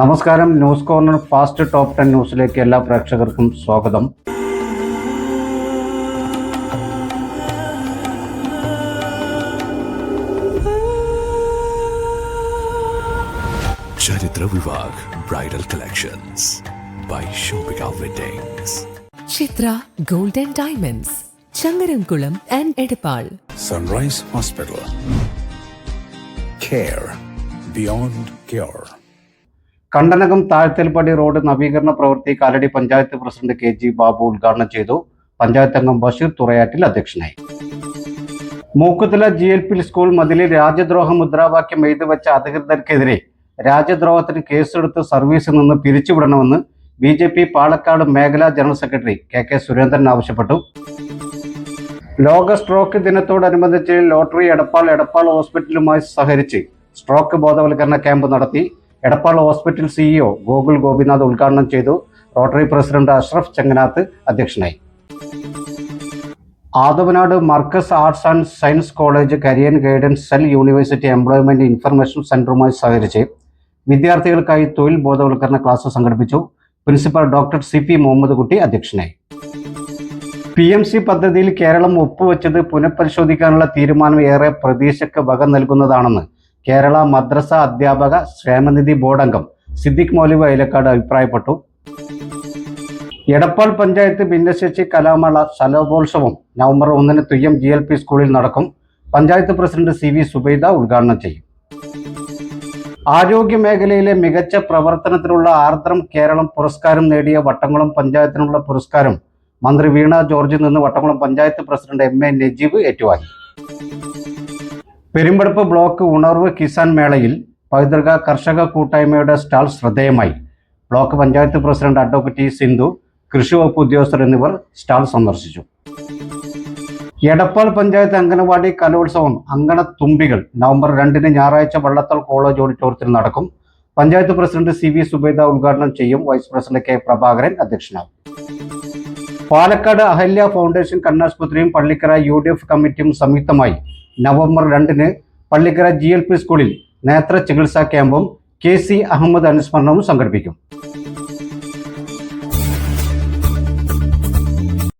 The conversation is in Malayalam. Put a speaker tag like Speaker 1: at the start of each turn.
Speaker 1: നമസ്കാരം. ന്യൂസ് കോർണർ ഫാസ്റ്റ് ടോപ്പ് 10 ന്യൂസിലേക്ക് എല്ലാ പ്രേക്ഷകർക്കും സ്വാഗതം.
Speaker 2: Charithra Vivah bridal collections by Shoppika weddings.
Speaker 3: Chithra gold and diamonds, Changaramkulam and Edappal.
Speaker 2: Sunrise hospital, care beyond cure.
Speaker 1: Kandanakam Thazhthalpadi road നവീകരണ പ്രവൃത്തി കാലടി പഞ്ചായത്ത് പ്രസിഡന്റ് KG ബാബു ഉദ്ഘാടനം ചെയ്തു. പഞ്ചായത്ത് അംഗം ബഷീർ തുറയാറ്റിൽ അധ്യക്ഷനായി. മൂക്കുതല GLP സ്കൂൾ മതിലിൽ രാജ്യദ്രോഹ മുദ്രാവാക്യം എഴുതിവെച്ച അധികൃതർക്കെതിരെ രാജ്യദ്രോഹത്തിന് കേസെടുത്ത് സർവീസിൽ നിന്ന് പിരിച്ചുവിടണമെന്ന് BJP പാലക്കാട് മേഖലാ ജനറൽ സെക്രട്ടറി KK സുരേന്ദ്രൻ ആവശ്യപ്പെട്ടു. ലോക സ്ട്രോക്ക് ദിനത്തോടനുബന്ധിച്ച് ലോട്ടറി എടപ്പാൾ ഹോസ്പിറ്റലുമായി സഹകരിച്ച് സ്ട്രോക്ക് ബോധവൽക്കരണ ക്യാമ്പ് നടത്തി. എടപ്പാൾ ഹോസ്പിറ്റൽ CEO ഗോകുൽ ഗോപിനാഥ് ഉദ്ഘാടനം ചെയ്തു. റോട്ടറി പ്രസിഡന്റ് അഷ്റഫ് ചെങ്ങനാത്ത് അധ്യക്ഷനായി. Athavanad Markaz arts and science college career guidance cell university employment information സെന്ററുമായി സഹകരിച്ച് വിദ്യാർത്ഥികൾക്കായി തൊഴിൽ ബോധവൽക്കരണ ക്ലാസ് സംഘടിപ്പിച്ചു. പ്രിൻസിപ്പൽ ഡോക്ടർ CP മുഹമ്മദ് കുട്ടി അധ്യക്ഷനായി. PMC പദ്ധതിയിൽ കേരളം ഒപ്പുവെച്ചത് പുനഃപരിശോധിക്കാനുള്ള തീരുമാനം ഏറെ പ്രതീക്ഷയ്ക്ക് വക നൽകുന്നതാണെന്ന് കേരള മദ്രസ അധ്യാപക ക്ഷേമനിധി ബോർഡ് അംഗം സിദ്ദിഖ് മൗലവി അയിലക്കാട് അഭിപ്രായപ്പെട്ടു. എടപ്പാൾ പഞ്ചായത്ത് ഭിന്നശേഷി കലാമേള ശലോപോത്സവം നവംബർ 1 തുയ്യം GLP സ്കൂളിൽ നടക്കും. പഞ്ചായത്ത് പ്രസിഡന്റ് CV സുബൈദ ഉദ്ഘാടനം ചെയ്യും. ആരോഗ്യ മേഖലയിലെ മികച്ച പ്രവർത്തനത്തിനുള്ള ആർദ്രം കേരളം പുരസ്കാരം നേടിയ വട്ടംകുളം പഞ്ചായത്തിനുള്ള പുരസ്കാരം മന്ത്രി വീണ ജോർജിൽ നിന്ന് വട്ടംകുളം പഞ്ചായത്ത് പ്രസിഡന്റ് MA നജീബ് ഏറ്റുവാങ്ങി. പെരുമ്പടപ്പ് ബ്ലോക്ക് ഉണർവ് കിസാൻ മേളയിൽ പൈതൃക കർഷക കൂട്ടായ്മയുടെ സ്റ്റാൾ ശ്രദ്ധേയമായി. Block panchayat president advocate Sindhu, കൃഷി വകുപ്പ് ഉദ്യോഗസ്ഥർ എന്നിവർ സ്റ്റാൾ സന്ദർശിച്ചു. എടപ്പാൾ പഞ്ചായത്ത് അംഗനവാടി കലോത്സവം അങ്കണത്തുമ്പികൾ നവംബർ 2 ഞായറാഴ്ച വള്ളത്തോൾ കോളേജ് ഓഡിറ്റോറിയത്തിൽ നടക്കും. പഞ്ചായത്ത് പ്രസിഡന്റ് CV സുബൈദ ഉദ്ഘാടനം ചെയ്യും. വൈസ് പ്രസിഡന്റ് K പ്രഭാകരൻ അധ്യക്ഷനാകും. പാലക്കാട് അഹല്യ ഫൗണ്ടേഷൻ കണ്ണാശുപത്രിയും പള്ളിക്കര UDF കമ്മിറ്റിയും സംയുക്തമായി നവംബർ 2 പള്ളിക്കര GLP സ്കൂളിൽ നേത്ര ചികിത്സാ ക്യാമ്പും KC അഹമ്മദ് അനുസ്മരണവും സംഘടിപ്പിക്കും.